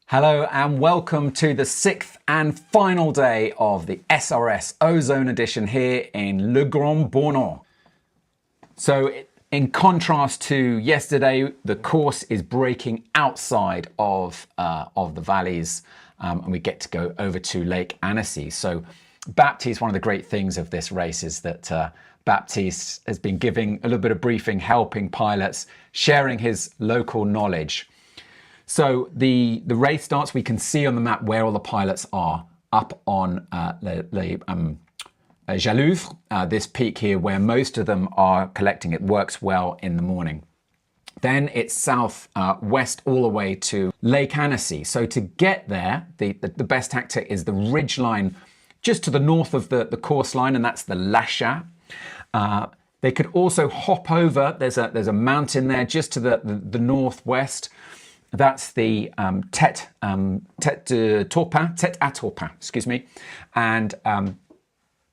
Hello and welcome to the sixth and final day of the SRS Ozone Edition here in Le Grand Bornand. So in contrast to yesterday, the course is breaking outside of the valleys and we get to go over to Lake Annecy. So Baptiste, one of the great things of this race is that Baptiste has been giving a little bit of briefing, helping pilots, sharing his local knowledge. So the race starts, we can see on the map where all the pilots are, up on Jalouvre, this peak here where most of them are collecting. It works well in the morning. Then it's south west all the way to Lake Annecy. So to get there, the best tactic is the ridge line just to the north of the course line, and that's the Lachat. They could also hop over, there's a mountain there just to the northwest. That's the Tête à Taupin, excuse me. And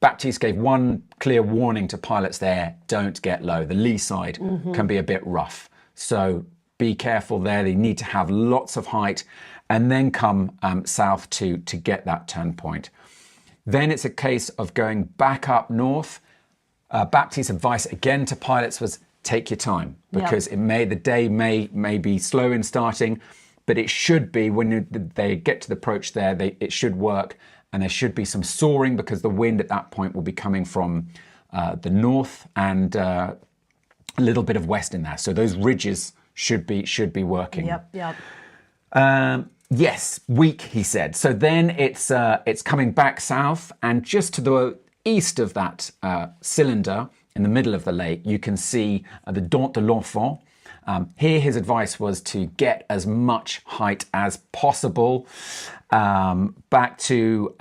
Baptiste gave one clear warning to pilots there: don't get low. The lee side can be a bit rough. So be careful there. They need to have lots of height and then come south to get that turn point. Then it's a case of going back up north. Baptiste's advice again to pilots was take your time, because the day may be slow in starting, but it should be when they get to the approach there, it should work, and there should be some soaring because the wind at that point will be coming from the north and a little bit of west in there. So those ridges should be working. Yes, weak, he said. So then it's coming back south, and just to the east of that cylinder, in the middle of the lake, you can see the Dent de l'Enfant. Here his advice was to get as much height as possible back to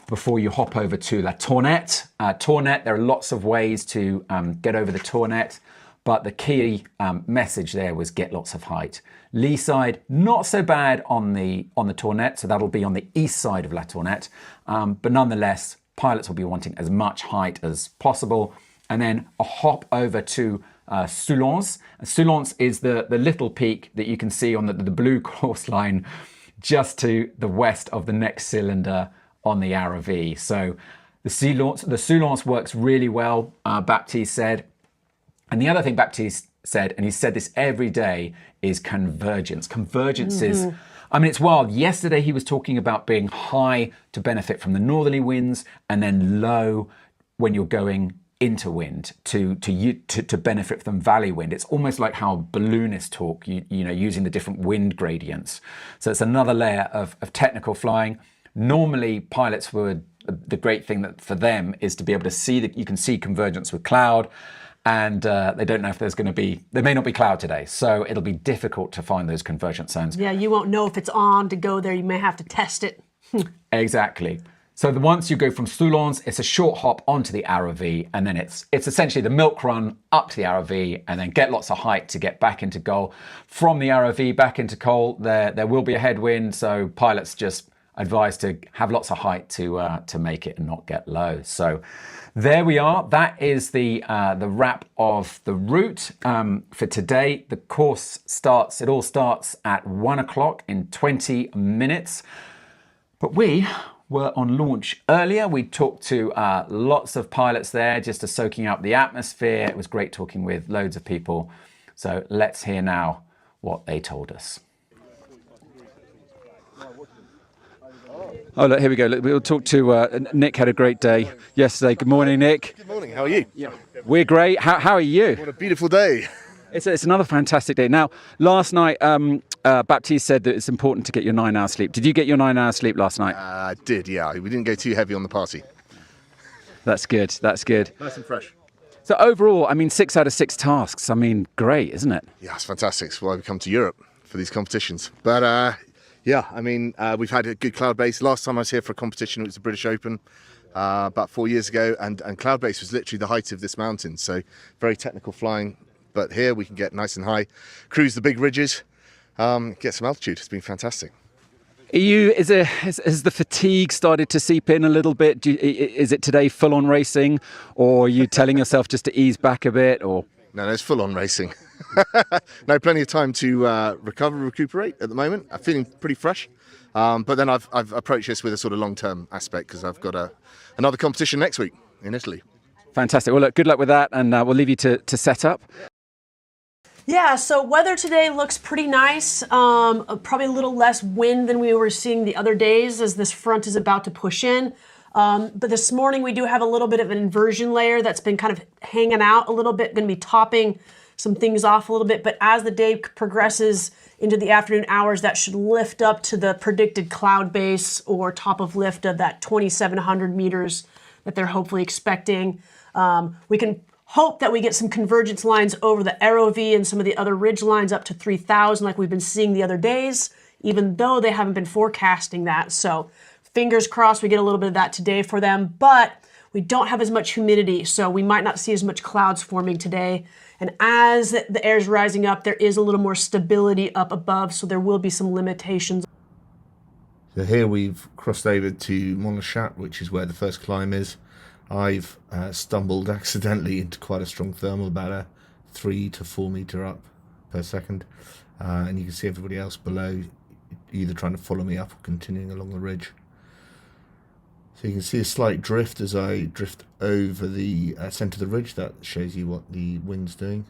before you hop over to La Tournette. Tournette, there are lots of ways to get over the Tournette, but the key message there was get lots of height. Lee side, not so bad on the Tournette, so that'll be on the east side of La Tournette, but nonetheless, pilots will be wanting as much height as possible. And then a hop over to Soulance. Soulance is the little peak that you can see on the blue course line just to the west of the next cylinder on the RV. So the Soulance works really well, Baptiste said. And the other thing Baptiste said, and he said this every day, is convergence. Convergence is, I mean, it's wild. Yesterday he was talking about being high to benefit from the northerly winds and then low when you're going into wind to benefit from valley wind. It's almost like how balloonists talk, you know, using the different wind gradients. So it's another layer of technical flying. Normally pilots would, the great thing that for them is to be able to see that you can see convergence with cloud, and they don't know if there may not be cloud today. So it'll be difficult to find those convergence zones. Yeah, you won't know if it's on to go there. You may have to test it. Exactly. So once you go from Soulance, it's a short hop onto the RV, and then it's essentially the milk run up to the RV, and then get lots of height to get back into Col. From the RV back into Col, there will be a headwind, so pilots just advised to have lots of height to make it and not get low. So there we are. That is the wrap of the route for today. The course starts. It all starts at 1 o'clock in 20 minutes, but we were on launch earlier. We talked to lots of pilots there just to soaking up the atmosphere. It was great talking with loads of people. So let's hear now what they told us. Oh, look, here we go. Look, we'll talk to Nick. Had a great day yesterday. Good morning, Nick. Good morning. How are you? Yeah, we're great. How are you? What a beautiful day. It's another fantastic day. Now, last night, Baptiste said that it's important to get your 9 hours sleep. Did you get your 9 hours sleep last night? I did, yeah. We didn't go too heavy on the party. That's good. That's good. Nice and fresh. So overall, I mean, 6 out of 6 tasks. I mean, great, isn't it? Yeah, it's fantastic. It's why we come to Europe for these competitions. But yeah, I mean, we've had a good cloud base. Last time I was here for a competition, it was the British Open about 4 years ago, and cloud base was literally the height of this mountain. So very technical flying. But here we can get nice and high, cruise the big ridges, get some altitude. It's been fantastic. Has the fatigue started to seep in a little bit? Is it today full-on racing, or are you telling yourself just to ease back a bit? Or no, it's full-on racing. No, plenty of time to recuperate at the moment. I'm feeling pretty fresh. But then I've approached this with a sort of long-term aspect because I've got another competition next week in Italy. Fantastic. Well, look, good luck with that, and we'll leave you to set up. Yeah, so weather today looks pretty nice. Probably a little less wind than we were seeing the other days as this front is about to push in. But this morning we do have a little bit of an inversion layer that's been kind of hanging out a little bit, going to be topping some things off a little bit. But as the day progresses into the afternoon hours, that should lift up to the predicted cloud base or top of lift of that 2,700 meters that they're hopefully expecting. We can hope that we get some convergence lines over the ROV and some of the other ridge lines up to 3,000 like we've been seeing the other days, even though they haven't been forecasting that. So fingers crossed we get a little bit of that today for them, but we don't have as much humidity, so we might not see as much clouds forming today. And as the air is rising up, there is a little more stability up above, so there will be some limitations. So here we've crossed over to Monachat, which is where the first climb is. I've stumbled accidentally into quite a strong thermal, about a 3 to 4 meter up per second. And you can see everybody else below either trying to follow me up or continuing along the ridge. So you can see a slight drift as I drift over the centre of the ridge. That shows you what the wind's doing.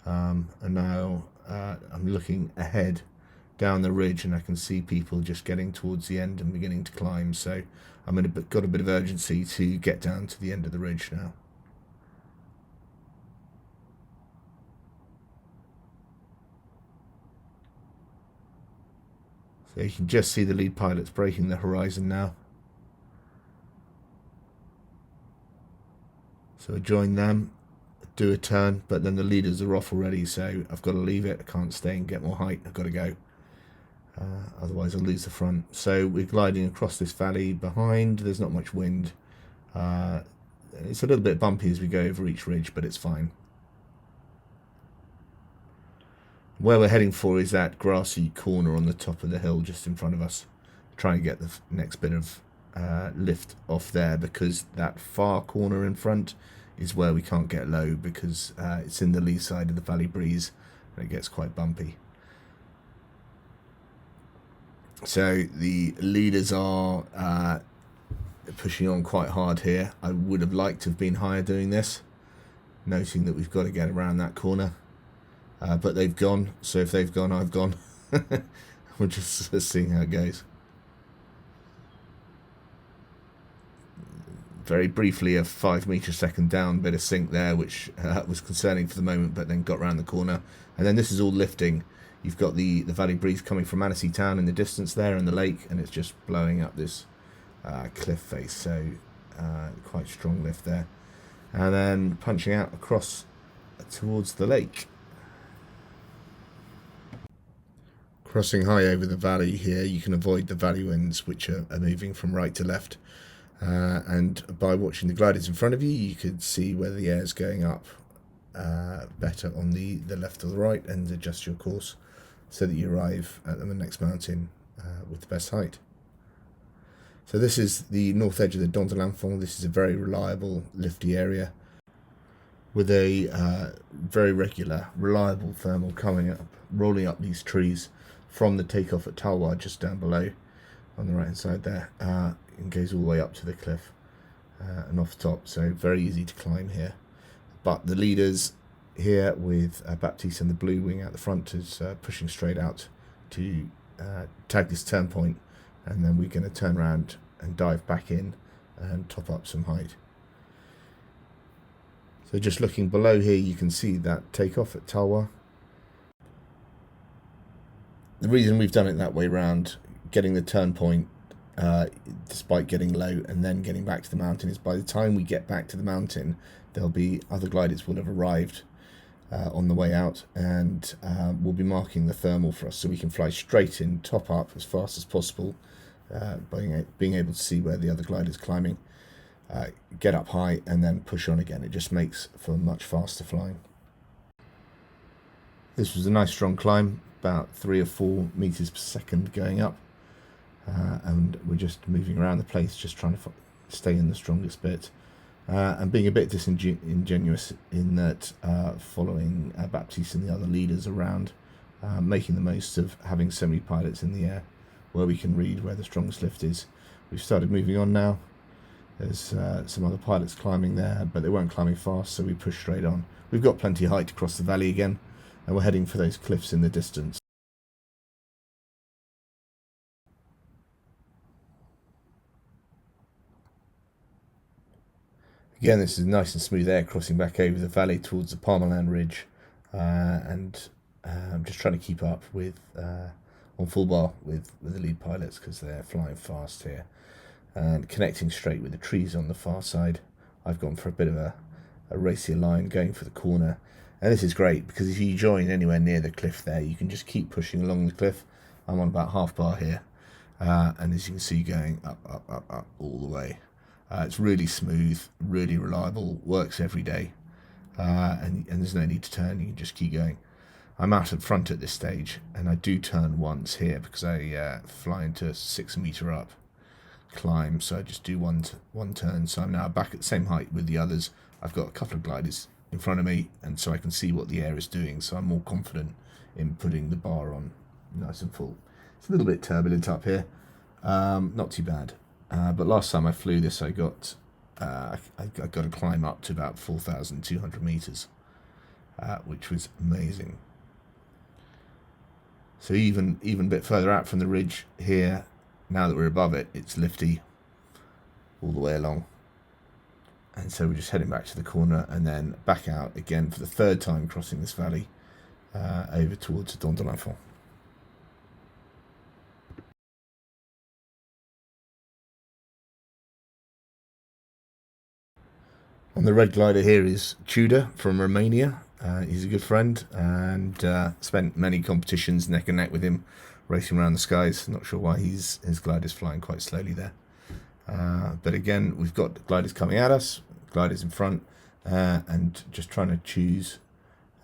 And now I'm looking ahead down the ridge, and I can see people just getting towards the end and beginning to climb. So I'm got a bit of urgency to get down to the end of the ridge now. So you can just see the lead pilots breaking the horizon now. So I join them, do a turn, but then the leaders are off already, so I've got to leave it. I can't stay and get more height. I've got to go. Otherwise I'll lose the front. So we're gliding across this valley behind. There's not much wind. It's a little bit bumpy as we go over each ridge, but it's fine. Where we're heading for is that grassy corner on the top of the hill just in front of us. Try and get the next bit of lift off there, because that far corner in front is where we can't get low, because it's in the lee side of the valley breeze and it gets quite bumpy. So the leaders are pushing on quite hard here. I would have liked to have been higher doing this, noting that we've got to get around that corner, but they've gone, so if they've gone, I've gone. We're just seeing how it goes. Very briefly, a 5 meter second down, bit of sink there, which was concerning for the moment, but then got around the corner. And then this is all lifting. You've got the valley breeze coming from Annecy Town in the distance there and the lake, and it's just blowing up this cliff face, so quite strong lift there. And then punching out across towards the lake. Crossing high over the valley here, you can avoid the valley winds, which are moving from right to left. And by watching the gliders in front of you, you could see whether the air is going up better on the left or the right, and adjust your course so that you arrive at the next mountain with the best height. So this is the north edge of the Dent de l'Enfant. This is a very reliable, lifty area with a very regular, reliable thermal coming up, rolling up these trees from the takeoff at Talwa just down below on the right hand side there. And goes all the way up to the cliff and off the top, so very easy to climb here. But the leaders here with Baptiste and the blue wing out the front is pushing straight out to tag this turn point, and then we're going to turn around and dive back in and top up some height. So just looking below here, you can see that takeoff at Talwa. The reason we've done it that way round, getting the turn point despite getting low and then getting back to the mountain, is by the time we get back to the mountain, there'll be other gliders will have arrived on the way out, and we'll be marking the thermal for us, so we can fly straight in, top up as fast as possible, being able to see where the other glider's climbing, get up high and then push on again. It just makes for much faster flying. This was a nice strong climb, about 3 or 4 meters per second going up. And we're just moving around the place, just trying to stay in the strongest bit. and being a bit disingenuous in that following Baptiste and the other leaders around, making the most of having so many pilots in the air where we can read where the strongest lift is. We've started moving on now. There's some other pilots climbing there, but they weren't climbing fast, so we pushed straight on. We've got plenty of height to cross the valley again, and we're heading for those cliffs in the distance. Again, this is nice and smooth air crossing back over the valley towards the Parmaland Ridge, and I'm just trying to keep up with on full bar with the lead pilots because they're flying fast here. And connecting straight with the trees on the far side, I've gone for a bit of a racier line, going for the corner. And this is great because if you join anywhere near the cliff there, you can just keep pushing along the cliff. I'm on about half bar here, and as you can see, going up all the way. It's really smooth, really reliable, works every day, and there's no need to turn, you can just keep going. I'm out at front at this stage, and I do turn once here because I fly into a 6 meter up climb, so I just do one turn. So I'm now back at the same height with the others. I've got a couple of gliders in front of me, and so I can see what the air is doing, so I'm more confident in putting the bar on nice and full. It's a little bit turbulent up here, not too bad, but last time I flew this I got to climb up to about 4,200 meters, which was amazing. So even a bit further out from the ridge here, now that we're above it, it's lifty all the way along. And so we're just heading back to the corner and then back out again for the third time, crossing this valley over towards Dent de l'Enfant. On the red glider here is Tudor from Romania. He's a good friend, and spent many competitions neck and neck with him, racing around the skies. Not sure why his glider's flying quite slowly there. But again, we've got gliders coming at us, gliders in front, and just trying to choose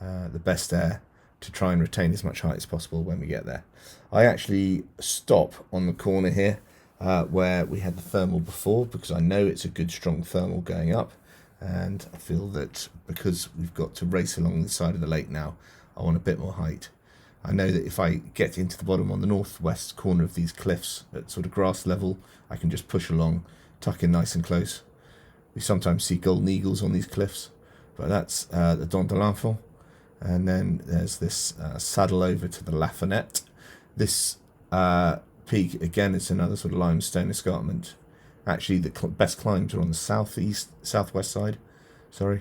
the best air to try and retain as much height as possible when we get there. I actually stop on the corner here where we had the thermal before, because I know it's a good strong thermal going up, and I feel that because we've got to race along the side of the lake now, I want a bit more height. I know that if I get into the bottom on the northwest corner of these cliffs at sort of grass level, I can just push along, tuck in nice and close. We sometimes see golden eagles on these cliffs, but that's the Dent de l'Enfant. And then there's this saddle over to the Lafayette. This peak, again, it's another sort of limestone escarpment. Actually, the best climbs are on the southwest side, sorry.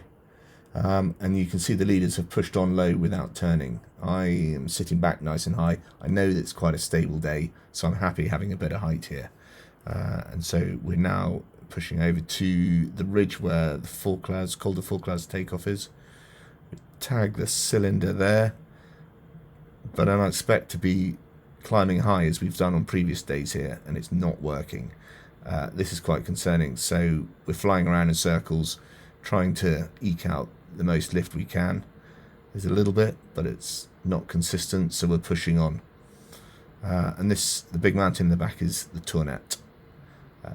And you can see the leaders have pushed on low without turning. I am sitting back nice and high. I know that it's quite a stable day, so I'm happy having a bit of height here. And so we're now pushing over to the ridge where the Col de Fourclaz takeoff is. We tag the cylinder there, but I don't expect to be climbing high as we've done on previous days here, and it's not working. This is quite concerning. So we're flying around in circles, trying to eke out the most lift we can. There's a little bit, but it's not consistent, so we're pushing on. And the big mountain in the back is the Tournette.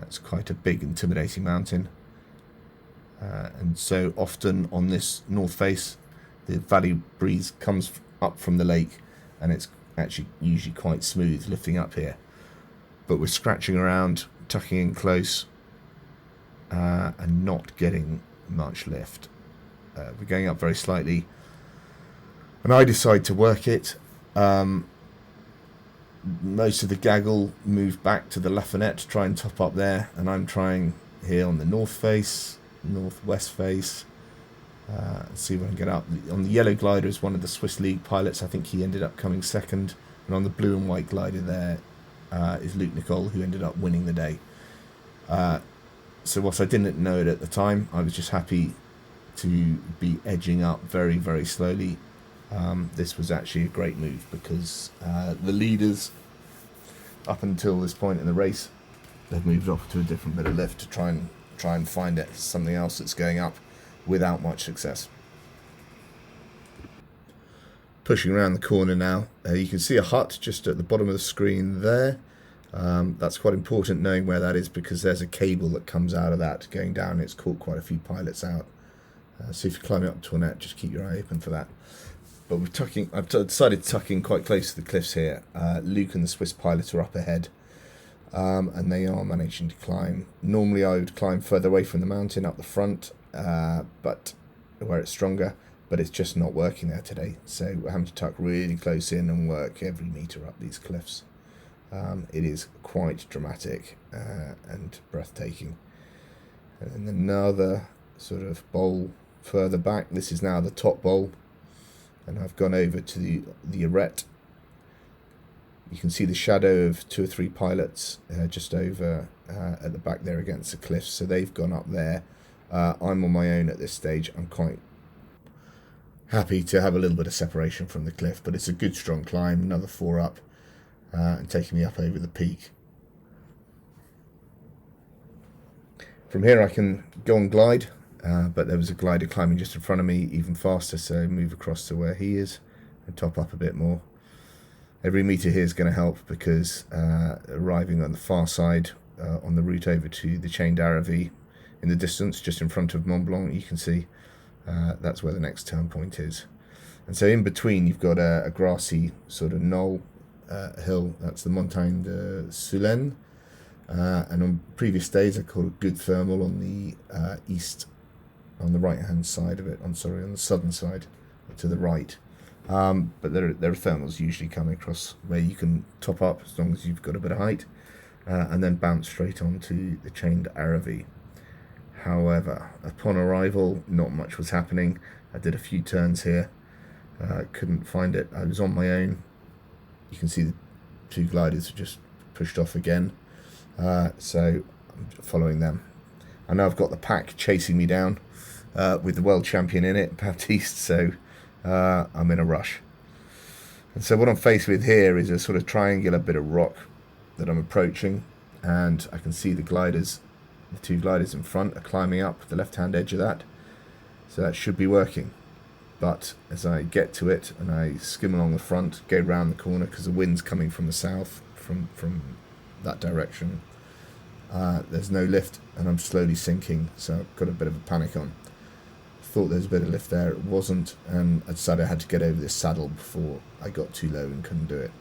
It's quite a big, intimidating mountain. And so often on this north face, the valley breeze comes up from the lake, and it's actually usually quite smooth lifting up here. But we're scratching around, tucking in close, and not getting much lift. We're going up very slightly, and I decide to work it. Most of the gaggle moved back to the Lafayette to try and top up there, and I'm trying here on the north face, northwest face. Let's see if I can get up. On the yellow glider is one of the Swiss League pilots. I think he ended up coming second, and on the blue and white glider there is Luc Nicole, who ended up winning the day. So whilst I didn't know it at the time, I was just happy to be edging up very, very slowly. This was actually a great move because the leaders, up until this point in the race, they've moved off to a different bit of lift to try and find it something else that's going up without much success. Pushing around the corner now, you can see a hut just at the bottom of the screen there. That's quite important knowing where that is, because there's a cable that comes out of that going down. It's caught quite a few pilots out. So if you're climbing up to a net, just keep your eye open for that. But I've decided to tuck in quite close to the cliffs here. Luke and the Swiss pilot are up ahead, and they are managing to climb. Normally I would climb further away from the mountain up the front, but where it's stronger, but it's just not working there today. So we're having to tuck really close in and work every metre up these cliffs. It is quite dramatic and breathtaking. And another sort of bowl further back. This is now the top bowl, and I've gone over to the arête. You can see the shadow of 2 or 3 pilots just over at the back there against the cliffs, so they've gone up there. I'm on my own at this stage. I'm quite happy to have a little bit of separation from the cliff, but it's a good strong climb, another 4 up, and taking me up over the peak. From here I can go and glide, but there was a glider climbing just in front of me, even faster, so move across to where he is and top up a bit more. Every metre here is going to help, because arriving on the far side on the route over to the chained Aravis in the distance, just in front of Mont Blanc, you can see that's where the next turn point is. And so in between you've got a grassy sort of knoll hill. That's the Montagne de Soulaine, and on previous days I called it good thermal on the east, on the right hand side of it, on the southern side to the right. But there are thermals usually coming across where you can top up as long as you've got a bit of height, and then bounce straight onto the chained Aravis. However, upon arrival, not much was happening. I did a few turns here, couldn't find it. I was on my own. You can see the 2 gliders are just pushed off again, so I'm following them. I know I've got the pack chasing me down with the world champion in it, Baptiste, so I'm in a rush. And so what I'm faced with here is a sort of triangular bit of rock that I'm approaching, and I can see the gliders, the 2 gliders in front are climbing up the left hand edge of that, so that should be working. But as I get to it and I skim along the front, go round the corner, because the wind's coming from the south, from that direction, there's no lift and I'm slowly sinking, so I've got a bit of a panic on. Thought there was a bit of lift there, it wasn't, and I decided I had to get over this saddle before I got too low and couldn't do it.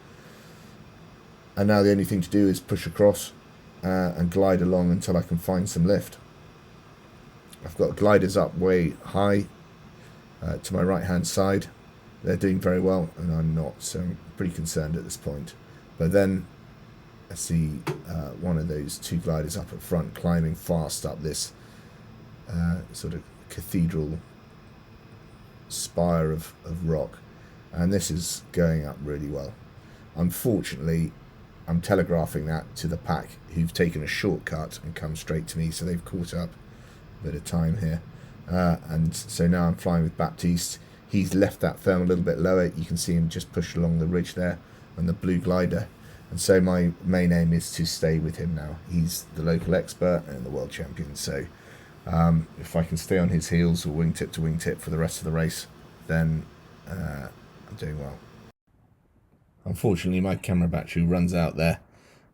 And now the only thing to do is push across and glide along until I can find some lift. I've got gliders up way high to my right hand side. They're doing very well and I'm not, so I'm pretty concerned at this point. But then I see one of those 2 gliders up at front climbing fast up this sort of cathedral spire of rock, and this is going up really well. Unfortunately, I'm telegraphing that to the pack, who've taken a shortcut and come straight to me, so they've caught up a bit of time here, and so now I'm flying with Baptiste. He's left that firm a little bit lower. You can see him just push along the ridge there on the blue glider, and so my main aim is to stay with him now. He's the local expert and the world champion, so if I can stay on his heels or wingtip to wingtip for the rest of the race, then I'm doing well. Unfortunately, my camera battery runs out there,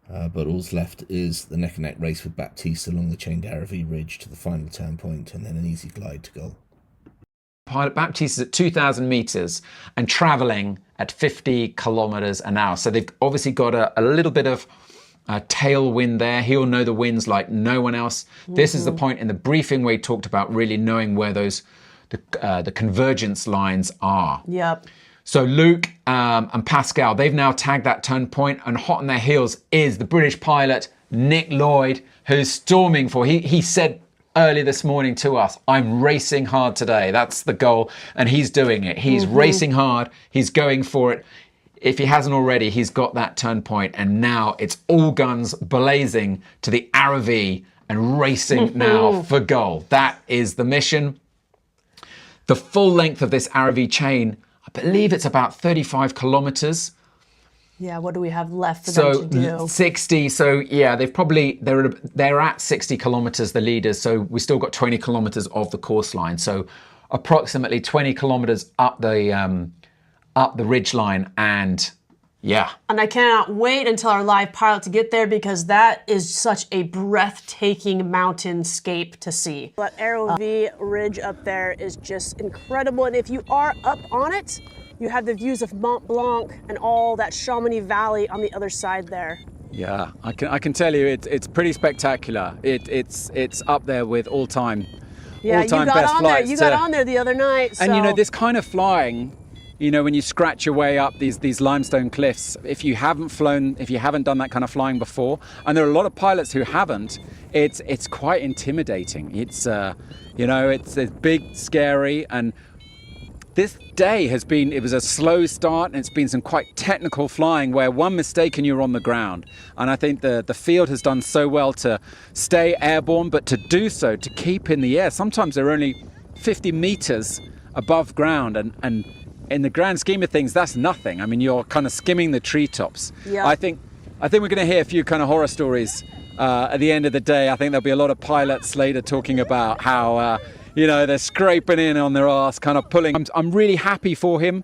but all's left is the neck and neck race with Baptiste along the chained Aravis ridge to the final turn point, and then an easy glide to goal. Pilot Baptiste is at 2,000 meters and traveling at 50 kilometers an hour. So they've obviously got a little bit of tailwind there. He'll know the winds like no one else. This is the point in the briefing where he talked about really knowing where those the convergence lines are. Yep. So Luke and Pascal, they've now tagged that turn point, and hot on their heels is the British pilot Nick Lloyd, who's storming for. He said earlier this morning to us, I'm racing hard today. That's the goal, and he's doing it. He's racing hard. He's going for it. If he hasn't already, he's got that turn point, and now it's all guns blazing to the Aravis and racing now for goal. That is the mission. The full length of this Aravis chain, I believe it's about 35 kilometers. Yeah, what do we have left for them to do? 60. So yeah, they're at 60 kilometers, the leaders. So we still got 20 kilometers of the course line. So approximately 20 kilometers up the ridge line, and Yeah. And I cannot wait until our live pilot to get there because that is such a breathtaking mountainscape to see. That Arrow V ridge up there is just incredible. And if you are up on it, you have the views of Mont Blanc and all that Chamonix Valley on the other side there. Yeah, I can tell you it's pretty spectacular. It's up there with all-time Yeah, best on there. flights. You got on there the other night. So. And you know, this kind of flying, you know, when you scratch your way up these limestone cliffs, if you haven't done that kind of flying before, and there are a lot of pilots who haven't, it's quite intimidating. It's you know, it's big, scary, and this day it was a slow start, and it's been some quite technical flying where one mistake and you're on the ground. And I think the field has done so well to stay airborne, but to do so, to keep in the air. Sometimes they're only 50 meters above ground, and in the grand scheme of things, that's nothing. I mean, you're kind of skimming the treetops. Yeah. I think we're going to hear a few kind of horror stories at the end of the day. I think there'll be a lot of pilots later talking about how you know, they're scraping in on their ass, kind of pulling. I'm really happy for him.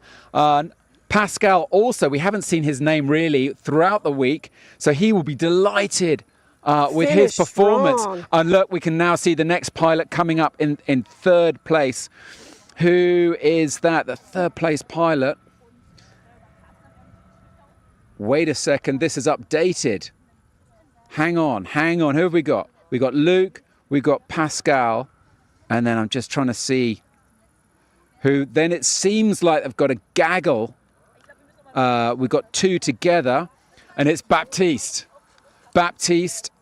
Pascal also, we haven't seen his name really throughout the week, so he will be delighted with his performance. Strong. And look, we can now see the next pilot coming up in third place. Who is that? The third place pilot. Wait a second, this is updated. Hang on. Who have we got? We got Luke, we got Pascal, and then I'm just trying to see who. Then it seems like I've got a gaggle. We've got two together, and it's Baptiste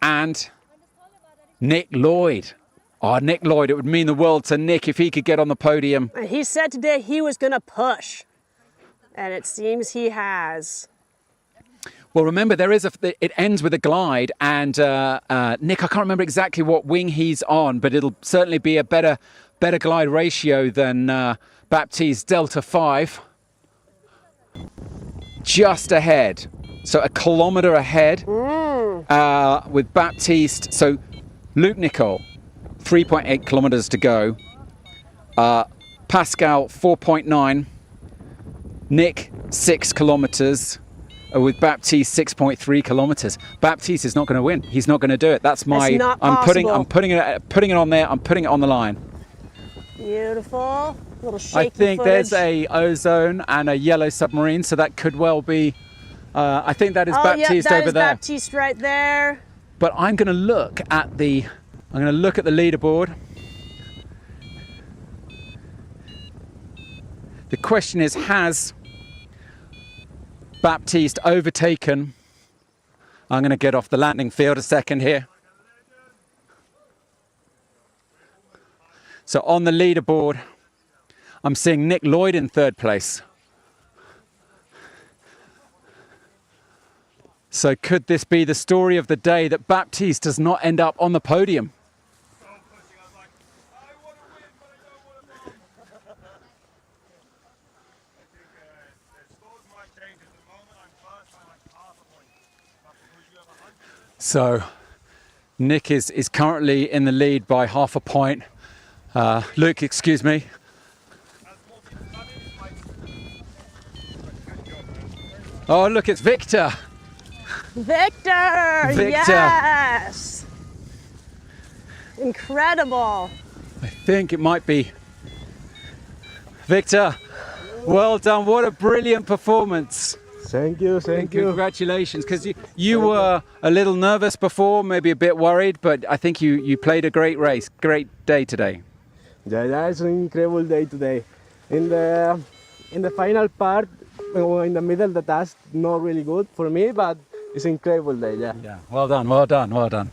and Nick Lloyd. Oh, Nick Lloyd, it would mean the world to Nick if he could get on the podium. And he said today he was going to push, and it seems he has. Well, remember, it ends with a glide, and Nick, I can't remember exactly what wing he's on, but it'll certainly be a better glide ratio than Baptiste's Delta 5. Just ahead, so a kilometre ahead with Baptiste. So Luke Nicol, 3.8 kilometres to go. Pascal, 4.9. Nick, 6 kilometres. With Baptiste, 6.3 kilometres. Baptiste is not going to win. He's not going to do it. That's my. It's not I'm putting it on there. I'm putting it on the line. Beautiful. Little shaky I think footage. there's a Ozone and a yellow submarine, so that could well be. I think that is Baptiste that over is there. Baptiste right there. But I'm going to look at the. I'm going to look at the leaderboard. The question is, has Baptiste overtaken? I'm going to get off the landing field a second here. So on the leaderboard, I'm seeing Nick Lloyd in third place. So could this be the story of the day, that Baptiste does not end up on the podium? So Nick is currently in the lead by half a point. Luke, excuse me. Oh, look, it's Victor. Victor! Yes! Incredible. I think it might be Victor. Well done. What a brilliant performance. Thank you. Congratulations, because you were a little nervous before, maybe a bit worried, but I think you played a great race, great day today. Yeah, it's an incredible day today. In the final part, in the middle, the task not really good for me, but it's an incredible day. Yeah. Well done.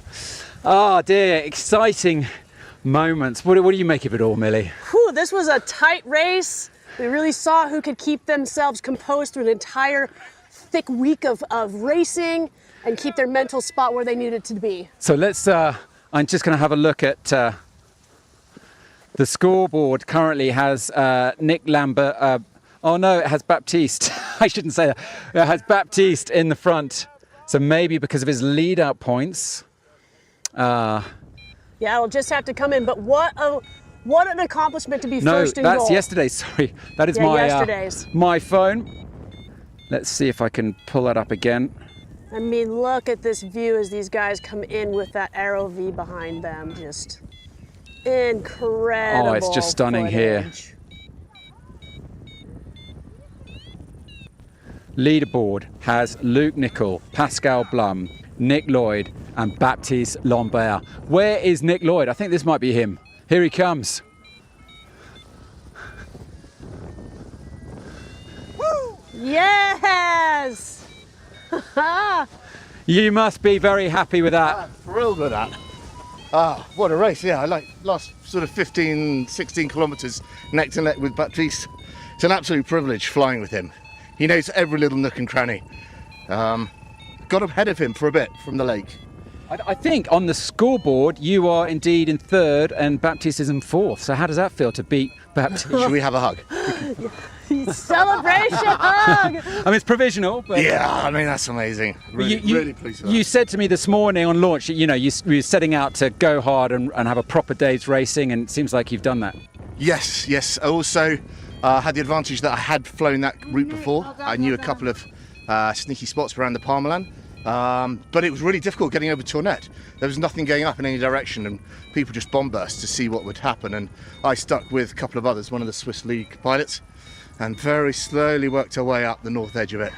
Oh dear, exciting moments. What do you make of it all, Millie? Whew, this was a tight race. We really saw who could keep themselves composed through an entire thick week of racing and keep their mental spot where they needed to be. So let's, I'm just going to have a look at the scoreboard. Currently has Nick Lambert, oh no, it has Baptiste. I shouldn't say that. It has Baptiste in the front. So maybe because of his lead out points. Yeah, it'll just have to come in, but what an accomplishment to be first in goal. No, that's yesterday's, sorry. That is yesterday's. My phone. Let's see if I can pull that up again. I mean, look at this view as these guys come in with that ROV behind them. Just incredible. Oh, it's just stunning here. footage. Leaderboard has Luke Nicol, Pascal Blum, Nick Lloyd and Baptiste Lambert. Where is Nick Lloyd? I think this might be him. Here he comes. Yes! You must be very happy with that. I'm thrilled with that. Ah, what a race. Yeah, I like last sort of 15, 16 kilometres neck to neck with Baptiste. It's an absolute privilege flying with him. He knows every little nook and cranny. Got ahead of him for a bit from the lake. I think on the scoreboard you are indeed in third and Baptiste is in fourth. So how does that feel to beat Baptiste? Should we have a hug? Celebration hug! I mean, it's provisional. But Yeah, I mean, that's amazing. Really, really pleased with that. You said to me this morning on launch, you know, you were setting out to go hard and have a proper day's racing, and it seems like you've done that. Yes, yes. I also had the advantage that I had flown that route before. I knew a couple of sneaky spots around the Parmelan. But it was really difficult getting over Tournette. There was nothing going up in any direction and people just bomb burst to see what would happen, and I stuck with a couple of others, one of the Swiss League pilots, and very slowly worked our way up the north edge of it.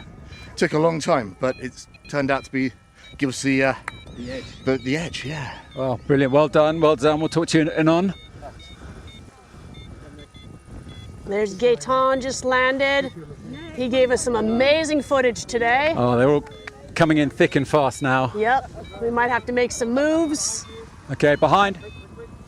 Took a long time, but it's turned out to give us the edge. The edge, yeah. Oh, brilliant. Well done, well done. We'll talk to you in on. There's Gaetan just landed. He gave us some amazing footage today. Oh, they're all coming in thick and fast now. Yep, we might have to make some moves. Okay, behind.